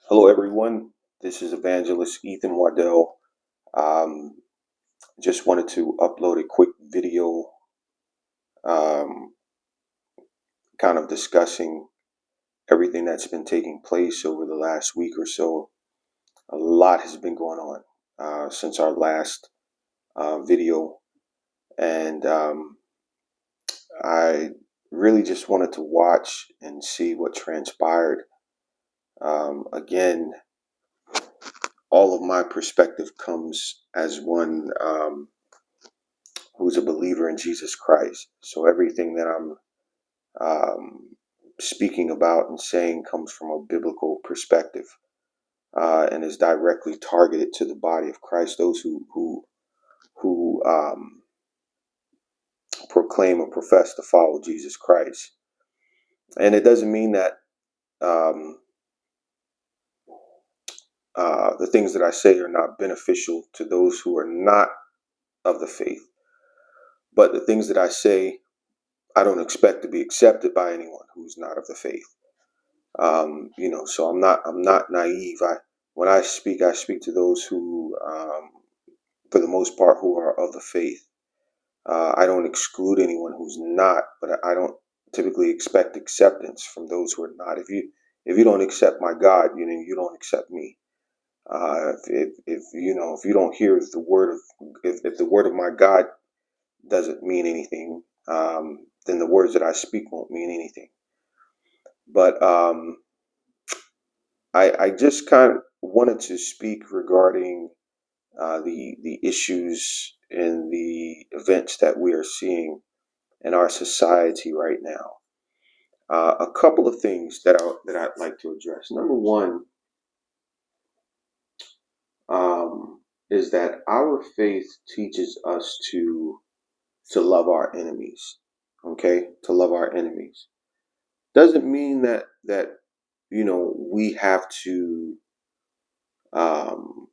Hello, everyone. This is Evangelist Ethan Waddell. Um, just wanted to upload a quick video, um, kind of discussing everything that's been taking place over the last week or so. A lot has been going on since our last video, and I really just wanted to watch and see what transpired. Again, all of my perspective comes as one who's a believer in Jesus Christ. So everything that I'm speaking about and saying comes from a biblical perspective, and is directly targeted to the body of Christ, those who proclaim or profess to follow Jesus Christ. And it doesn't mean that um, the things that I say are not beneficial to those who are not of the faith, but the things that I say I don't expect to be accepted by anyone who's not of the faith. So I'm not naive. When I speak to those who, for the most part, who are of the faith. I don't exclude anyone who's not, but I don't typically expect acceptance from those who are not. If you don't accept my God, you don't accept me. If you don't hear the word of if the word of my God doesn't mean anything, then the words that I speak won't mean anything. But I just kind of wanted to speak regarding the issues and the events that we are seeing in our society right now. A couple of things that I'd like to address. Number one, is that our faith teaches us to love our enemies. Okay, to love our enemies doesn't mean that we have to um,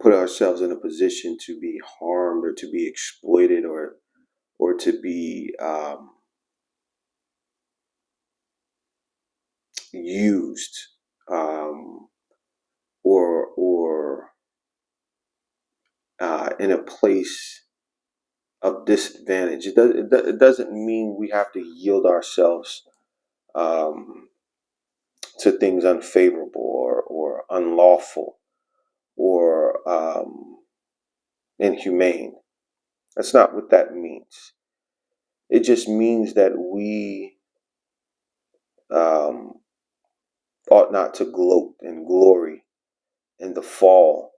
put ourselves in a position to be harmed or to be exploited or to be used, um, or in a place of disadvantage. It doesn't mean we have to yield ourselves um, to things unfavorable or unlawful or inhumane. That's not what that means. It just means that we um, ought not to gloat and glory in the fall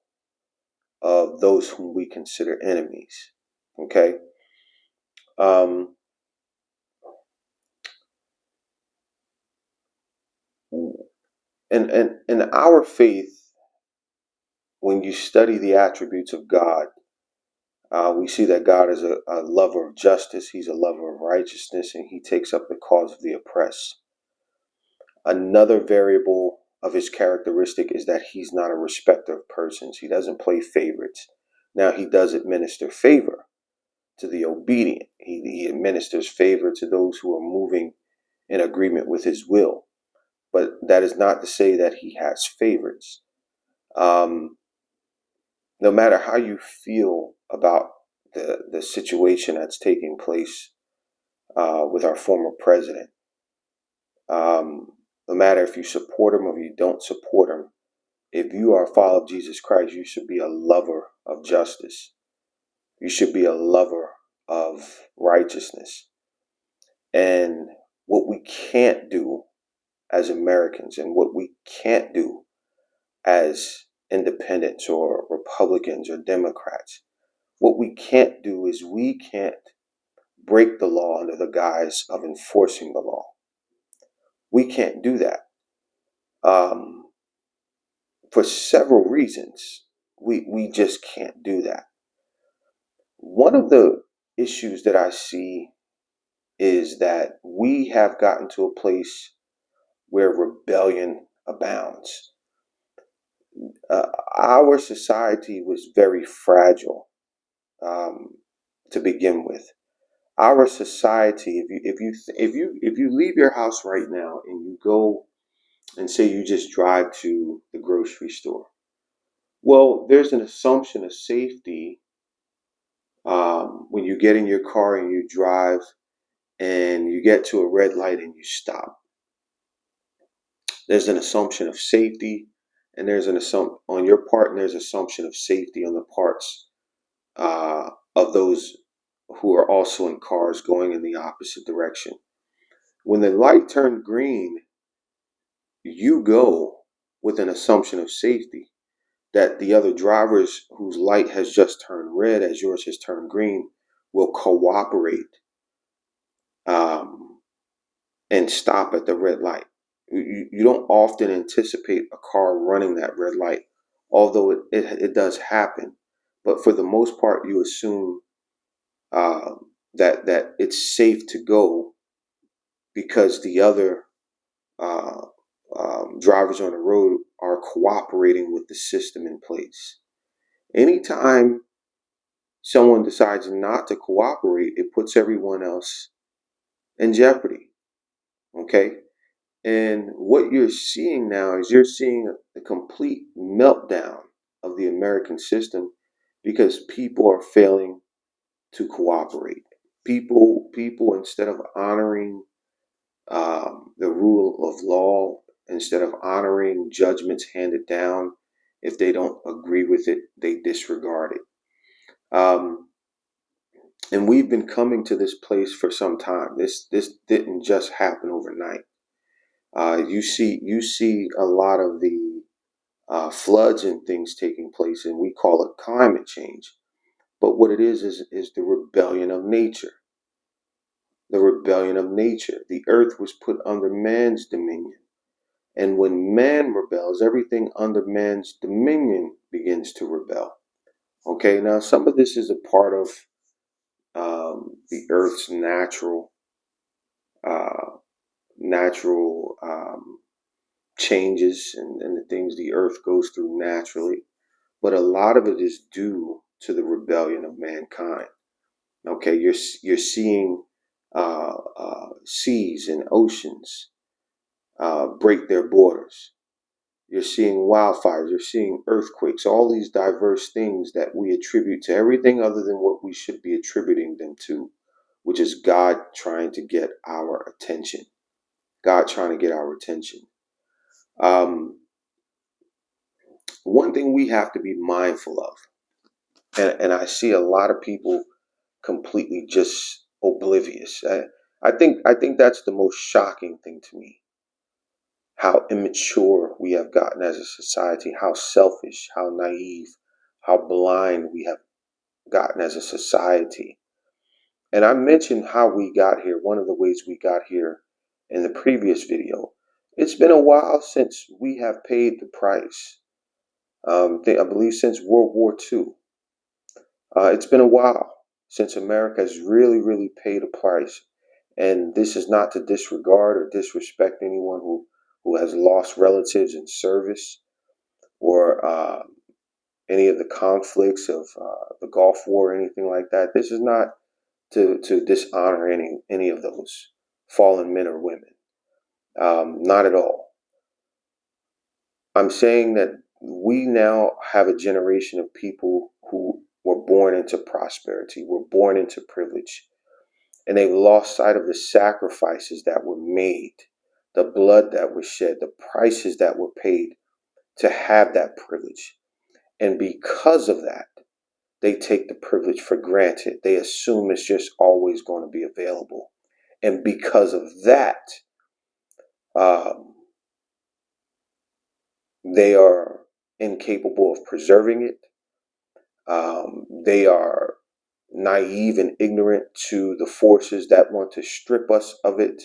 of those whom we consider enemies. Okay. Um, in our faith, when you study the attributes of God, we see that God is a lover of justice. He's a lover of righteousness, and he takes up the cause of the oppressed. Another variable of his characteristic is that he's not a respecter of persons. He doesn't play favorites. Now, he does administer favor to the obedient. He administers favor to those who are moving in agreement with his will. But that is not to say that he has favorites. Um, no matter how you feel about the situation that's taking place with our former president, um, no matter if you support him or you don't support him, if you are a follower of Jesus Christ, you should be a lover of justice. You should be a lover of righteousness. And what we can't do as Americans and what we can't do as independents or Republicans or Democrats, what we can't do is we can't break the law under the guise of enforcing the law. We can't do that um, for several reasons. We just can't do that. One of the issues that I see is that we have gotten to a place where rebellion abounds. Our society was very fragile um, to begin with. Our society, if you leave your house right now and you go and say you just drive to the grocery store. Well, there's an assumption of safety when you get in your car and you drive and you get to a red light and you stop. There's an assumption of safety, and there's an assumption on your part, and there's assumption of safety on the parts of those who are also in cars going in the opposite direction. When the light turned green, you go with an assumption of safety that the other drivers whose light has just turned red as yours has turned green will cooperate um, and stop at the red light. You don't often anticipate a car running that red light, although it does happen. But for the most part, you assume uh, that it's safe to go because the other uh, drivers on the road are cooperating with the system in place. Anytime someone decides not to cooperate, it puts everyone else in jeopardy. Okay? And what you're seeing now is you're seeing a complete meltdown of the American system because people are failing to cooperate. People, instead of honoring the rule of law, instead of honoring judgments handed down, if they don't agree with it, they disregard it. And we've been coming to this place for some time. This didn't just happen overnight. You see a lot of the floods and things taking place, and we call it climate change. But what it is the rebellion of nature. The rebellion of nature. The earth was put under man's dominion. And when man rebels, everything under man's dominion begins to rebel. Okay, now some of this is a part of the earth's uh, natural changes and the things the earth goes through naturally. But a lot of it is due to the rebellion of mankind. Okay, you're seeing seas and oceans break their borders. You're seeing wildfires. You're seeing earthquakes. All these diverse things that we attribute to everything other than what we should be attributing them to, which is God trying to get our attention. God trying to get our attention. Um, One thing we have to be mindful of, and I see a lot of people completely just oblivious. I think that's the most shocking thing to me. How immature we have gotten as a society, how selfish, how naive, how blind we have gotten as a society. And I mentioned how we got here, one of the ways we got here in the previous video. It's been a while since we have paid the price. I believe since World War II. It's been a while since America has really, really paid a price. And this is not to disregard or disrespect anyone who has lost relatives in service or any of the conflicts of the Gulf War or anything like that. This is not to dishonor any of those fallen men or women. Not at all. I'm saying that we now have a generation of people who were born into prosperity, were born into privilege, and they've lost sight of the sacrifices that were made, the blood that was shed, the prices that were paid to have that privilege. And because of that, they take the privilege for granted. They assume it's just always going to be available. And because of that, um, they are incapable of preserving it. They are naive and ignorant to the forces that want to strip us of it.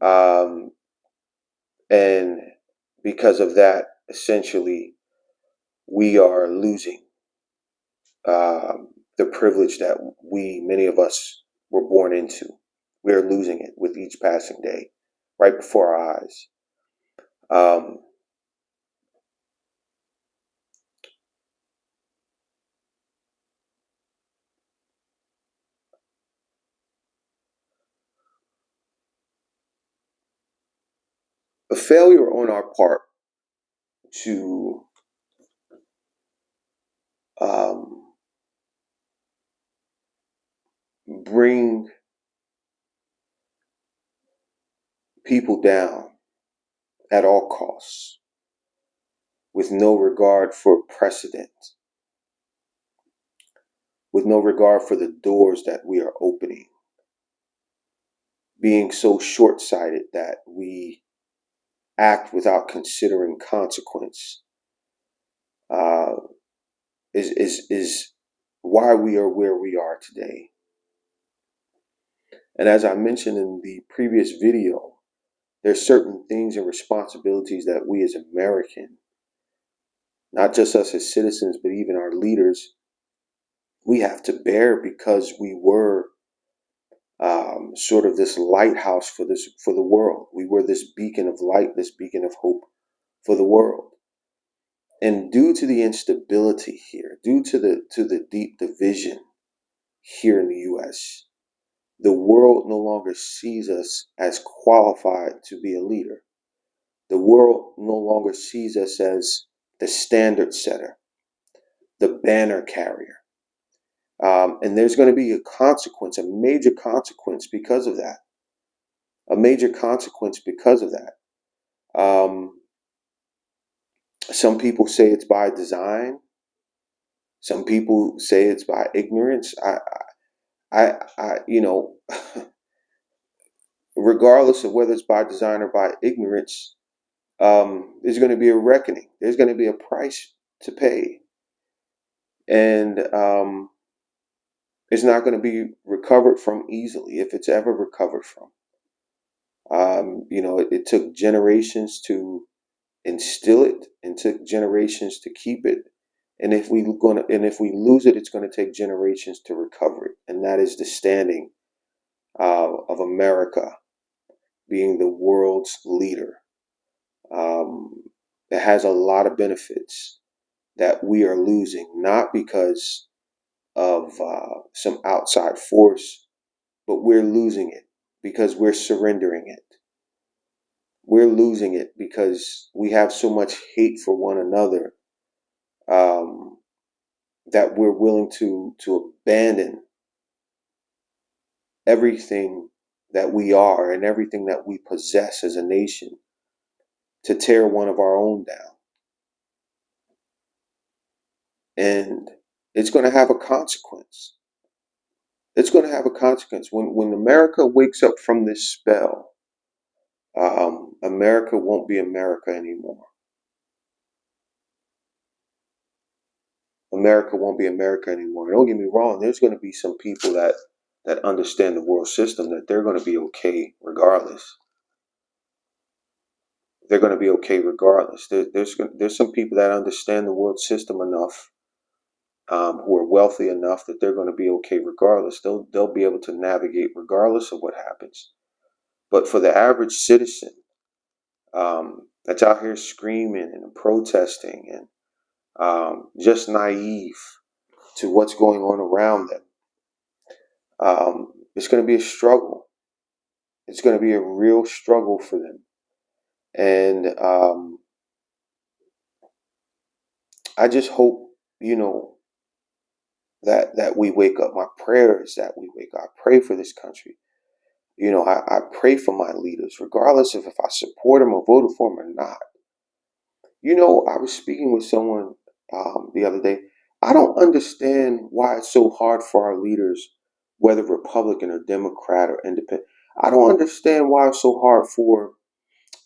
Um, and because of that, essentially, we are losing the privilege that many of us, were born into. We are losing it with each passing day, right before our eyes. Um, failure on our part to bring people down at all costs with no regard for precedent, with no regard for the doors that we are opening, being so short-sighted that we act without considering consequence, uh, is why we are where we are today. And as I mentioned in the previous video, there's certain things and responsibilities that we as Americans, not just us as citizens, but even our leaders, we have to bear because we were sort of this lighthouse for the world. We were this beacon of light, this beacon of hope for the world. And due to the instability here, due to the deep division here in the U.S., the world no longer sees us as qualified to be a leader. The world no longer sees us as the standard setter, the banner carrier. And there's going to be a consequence, a major consequence because of that. A major consequence because of that. Some people say it's by design. Some people say it's by ignorance. You know, regardless of whether it's by design or by ignorance, there's going to be a reckoning. There's going to be a price to pay, and it's not going to be recovered from easily, if it's ever recovered from. You know, it took generations to instill it, and took generations to keep it. And if we lose it, it's going to take generations to recover it. And that is the standing of America being the world's leader. It has a lot of benefits that we are losing, not because of some outside force, but we're losing it because we're surrendering it. We're losing it because we have so much hate for one another that we're willing to abandon everything that we are and everything that we possess as a nation to tear one of our own down. And it's going to have a consequence. It's going to have a consequence. When America wakes up from this spell, America won't be America anymore. America won't be America anymore. Don't get me wrong. There's going to be some people that understand the world system, that they're going to be okay regardless. They're going to be okay regardless. There's some people that understand the world system enough, who are wealthy enough, that they're going to be okay regardless. They'll be able to navigate regardless of what happens. But for the average citizen that's out here screaming and protesting and just naive to what's going on around them, it's going to be a struggle. It's going to be a real struggle for them. And I just hope, that we wake up. My prayer is that we wake up. I pray for this country. I pray for my leaders, regardless of if I support them or voted for them or not. I was speaking with someone the other day. I don't understand why it's so hard for our leaders, whether Republican or Democrat or Independent. I don't understand why it's so hard for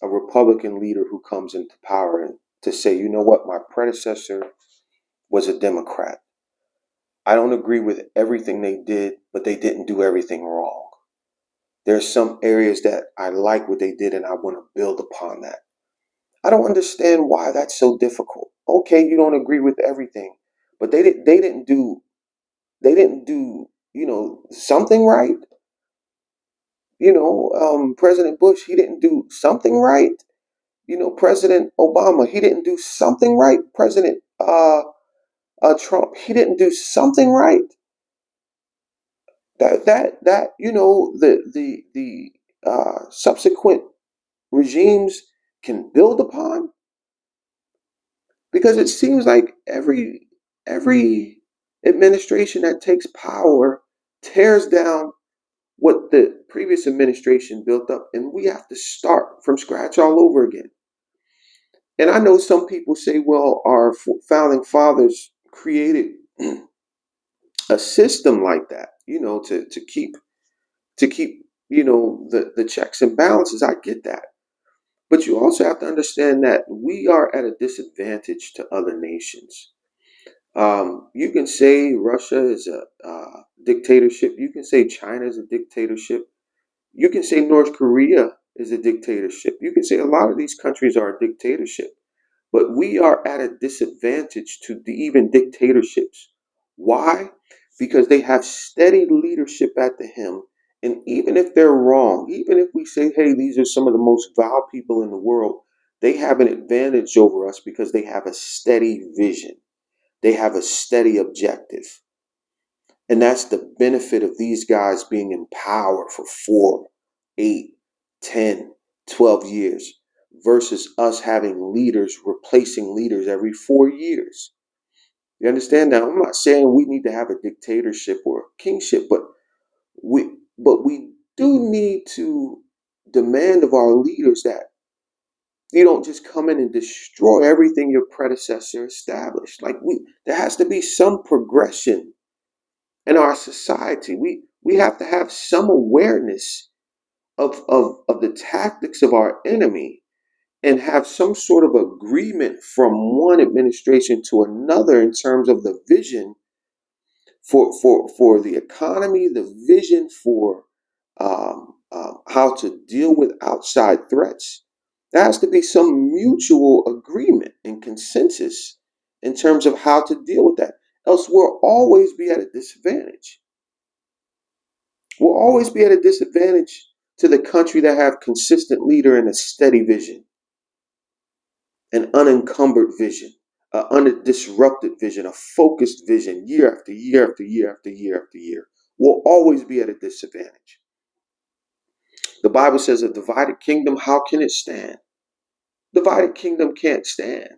a Republican leader who comes into power and to say, you know what, my predecessor was a Democrat. I don't agree with everything they did, but they didn't do everything wrong. There's some areas that I like what they did and I want to build upon that. I don't understand why that's so difficult. Okay, you don't agree with everything, but they didn't do something right. President Bush, he didn't do something right. President Obama, he didn't do something right. President Trump, he didn't do something right. The subsequent regimes, can build upon? Because it seems like every administration that takes power tears down what the previous administration built up, and we have to start from scratch all over again. And I know some people say, well, our founding fathers created a system like that, to keep the checks and balances. I get that. But you also have to understand that we are at a disadvantage to other nations. You can say Russia is a dictatorship. You can say China is a dictatorship. You can say North Korea is a dictatorship. You can say a lot of these countries are a dictatorship. But we are at a disadvantage to even dictatorships. Why? Because they have steady leadership at the helm. And even if they're wrong, even if we say, hey, these are some of the most vile people in the world, they have an advantage over us because they have a steady vision. They have a steady objective. And that's the benefit of these guys being in power for 4, 8, 10, 12 years versus us having leaders replacing leaders every 4 years. You understand? Now, I'm not saying we need to have a dictatorship or a kingship, but we do need to demand of our leaders that you don't just come in and destroy everything your predecessor established. There has to be some progression in our society. We have to have some awareness of the tactics of our enemy and have some sort of agreement from one administration to another in terms of the vision for the economy, the vision for how to deal with outside threats. There has to be some mutual agreement and consensus in terms of how to deal with that. Else we'll always be at a disadvantage. We'll always be at a disadvantage to the country that have consistent leader and a steady vision, an unencumbered vision, an undisrupted vision, a focused vision year after year after year after year after year. We'll always be at a disadvantage. The Bible says a divided kingdom, how can it stand? Divided kingdom can't stand.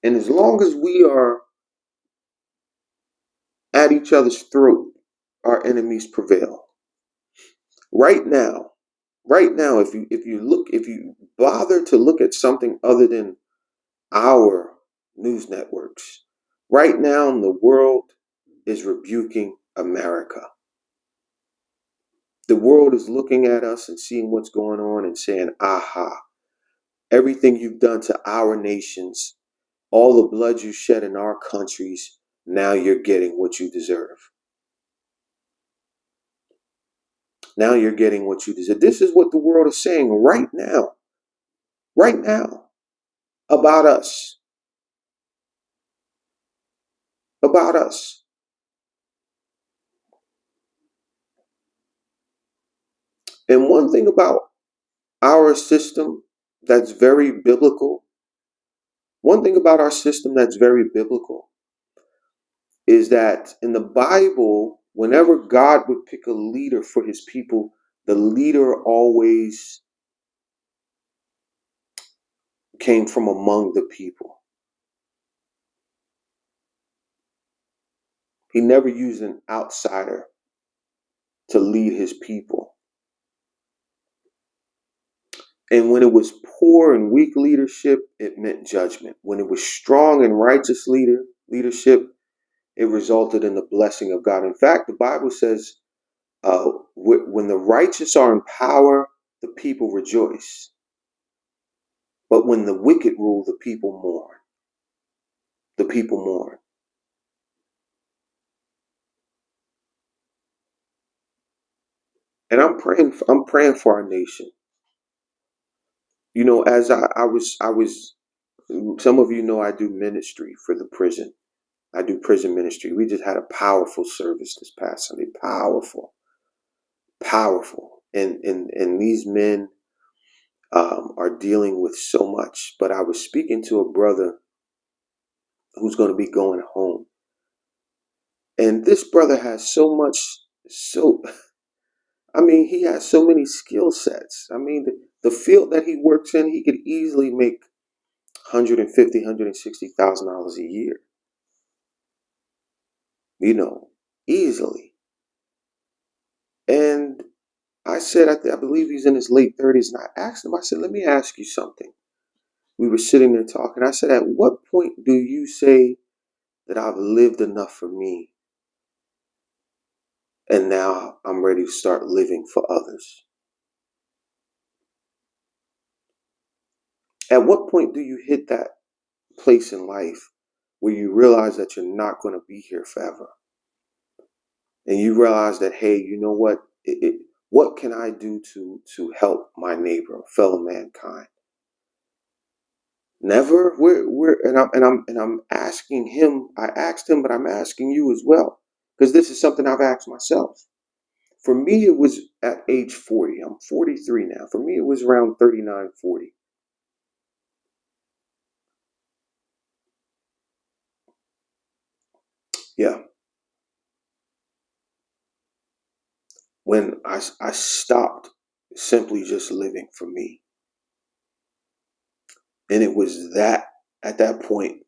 And as long as we are at each other's throat, our enemies prevail. Right now, if you bother to look at something other than our news networks, right now the world is rebuking America. The world is looking at us and seeing what's going on and saying, aha, everything you've done to our nations, all the blood you shed in our countries, now you're getting what you deserve. Now you're getting what you deserve. This is what the world is saying right now about us, about us. And one thing about our system that's very biblical, one thing about our system that's very biblical is that in the Bible, whenever God would pick a leader for his people, the leader always came from among the people. He never used an outsider to lead his people. And when it was poor and weak leadership, it meant judgment. When it was strong and righteous leadership, it resulted in the blessing of God. In fact, the Bible says, when the righteous are in power, the people rejoice. But when the wicked rule, the people mourn. The people mourn. And I'm praying for our nation. As I was, some of you know I do ministry for the prison. I do prison ministry. We just had a powerful service this past Sunday. Powerful, powerful. And these men are dealing with so much. But I was speaking to a brother who's going to be going home. And this brother has so much, I mean, he has so many skill sets. I mean, the field that he works in, he could easily make $150,000, $160,000 a year. You know, easily. And I said, I believe he's in his late 30s. And I asked him, I said, let me ask you something. We were sitting there talking. I said, at what point do you say that I've lived enough for me and now I'm ready to start living for others? At what point do you hit that place in life where you realize that you're not going to be here forever? And you realize that, hey, you know what? What can I do to help my neighbor, fellow mankind? Never. I'm asking him. I asked him, but I'm asking you as well, because this is something I've asked myself. For me, it was at age 40. I'm 43 now. For me, it was around 39, 40. Yeah. When I stopped simply just living for me. And it was that at that point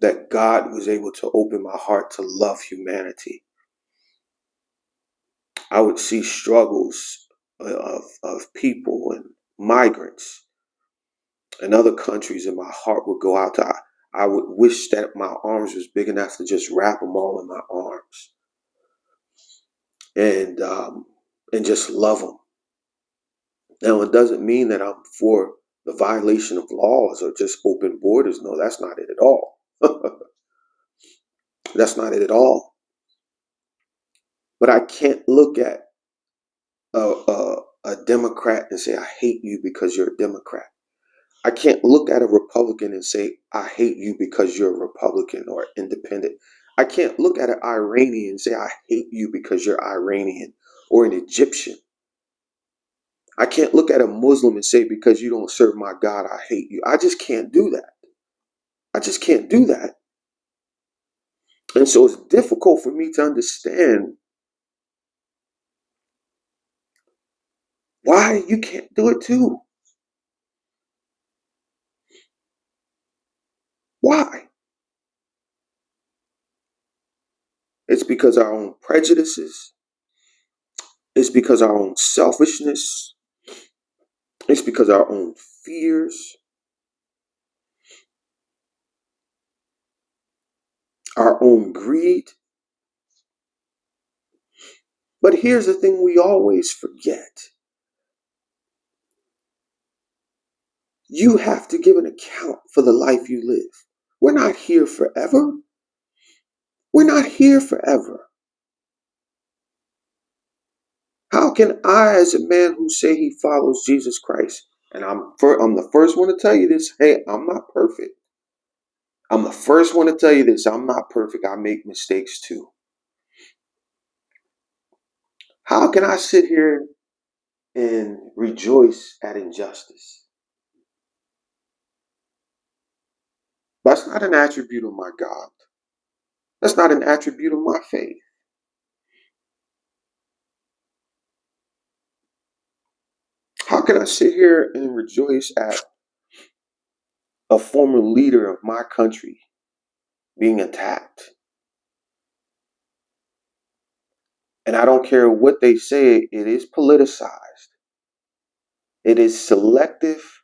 that God was able to open my heart to love humanity. I would see struggles of people and migrants in other countries, and my heart would go out to. I would wish that my arms was big enough to just wrap them all in my arms and um, and just love them. Now, it doesn't mean that I'm for the violation of laws or just open borders. No, that's not it at all. That's not it at all. But I can't look at a Democrat and say, I hate you because you're a Democrat. I can't look at a Republican and say, I hate you because you're a Republican or independent. I can't look at an Iranian and say, I hate you because you're Iranian or an Egyptian. I can't look at a Muslim and say, because you don't serve my God, I hate you. I just can't do that. I just can't do that. And so it's difficult for me to understand why you can't do it too. Why? It's because our own prejudices. It's because our own selfishness. It's because our own fears, our own greed. But here's the thing we always forget. You have to give an account for the life you live. We're not here forever. We're not here forever. How can I, as a man who say he follows Jesus Christ, and I'm the first one to tell you this, hey, I'm not perfect. I'm the first one to tell you this, I'm not perfect. I make mistakes too. How can I sit here and rejoice at injustice? That's not an attribute of my God. That's not an attribute of my faith. How can I sit here and rejoice at a former leader of my country being attacked? And I don't care what they say, it is politicized. It is selective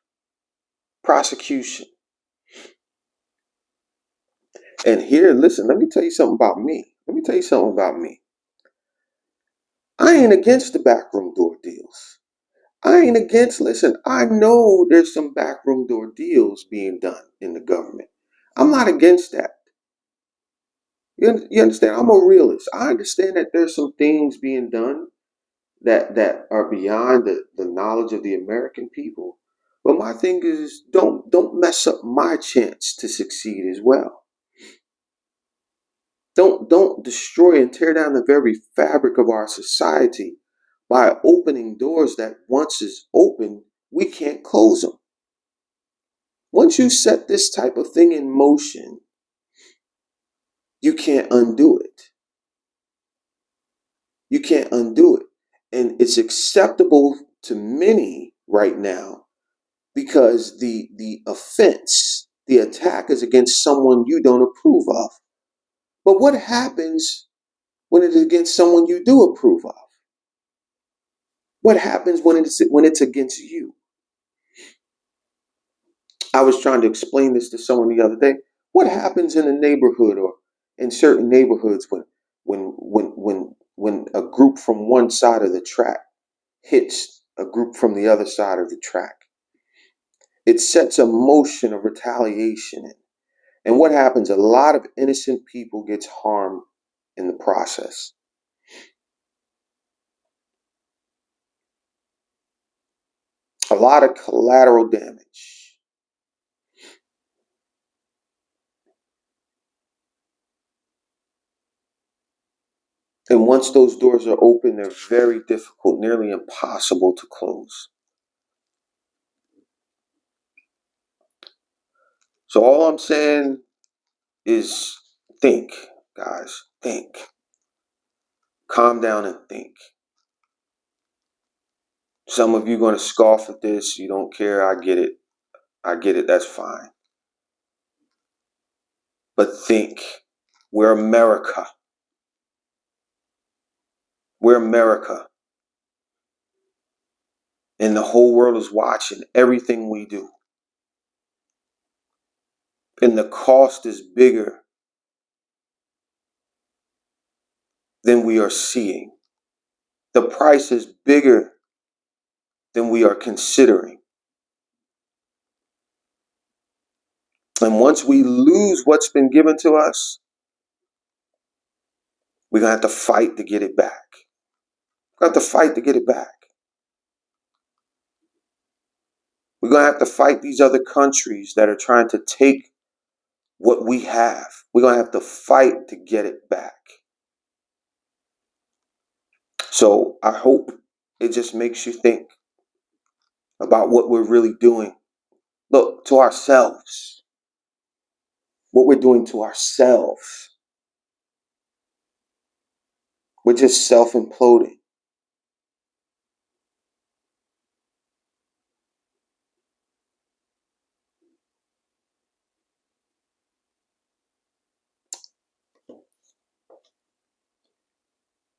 prosecution. And here, listen, let me tell you something about me. Let me tell you something about me. I ain't against the backroom door deals. I ain't against, listen, I know there's some backroom door deals being done in the government. I'm not against that. You understand? I'm a realist. I understand that there's some things being done that are beyond the knowledge of the American people. But my thing is, don't mess up my chance to succeed as well. Don't destroy and tear down the very fabric of our society by opening doors that once is open, we can't close them. Once you set this type of thing in motion, you can't undo it. You can't undo it. And it's acceptable to many right now because the offense, the attack is against someone you don't approve of. But what happens when it is against someone you do approve of? What happens when it's against you? I was trying to explain this to someone the other day. What happens in a neighborhood or in certain neighborhoods when a group from one side of the track hits a group from the other side of the track? It sets a motion of retaliation. And what happens? A lot of innocent people gets harmed in the process. A lot of collateral damage. And once those doors are open, they're very difficult, nearly impossible to close. So all I'm saying is think, guys, think. Calm down and think. Some of you are going to scoff at this. You don't care. I get it. I get it. That's fine. But think. We're America. We're America. And the whole world is watching everything we do. And the cost is bigger than we are seeing. The price is bigger than we are considering. And once we lose what's been given to us, we're going to have to fight to get it back. We're going to have to fight to get it back. We're going to have to fight these other countries that are trying to take what we have. We're going to have to fight to get it back. So I hope it just makes you think about what we're really doing. Look, to ourselves. What we're doing to ourselves. We're just self-imploding.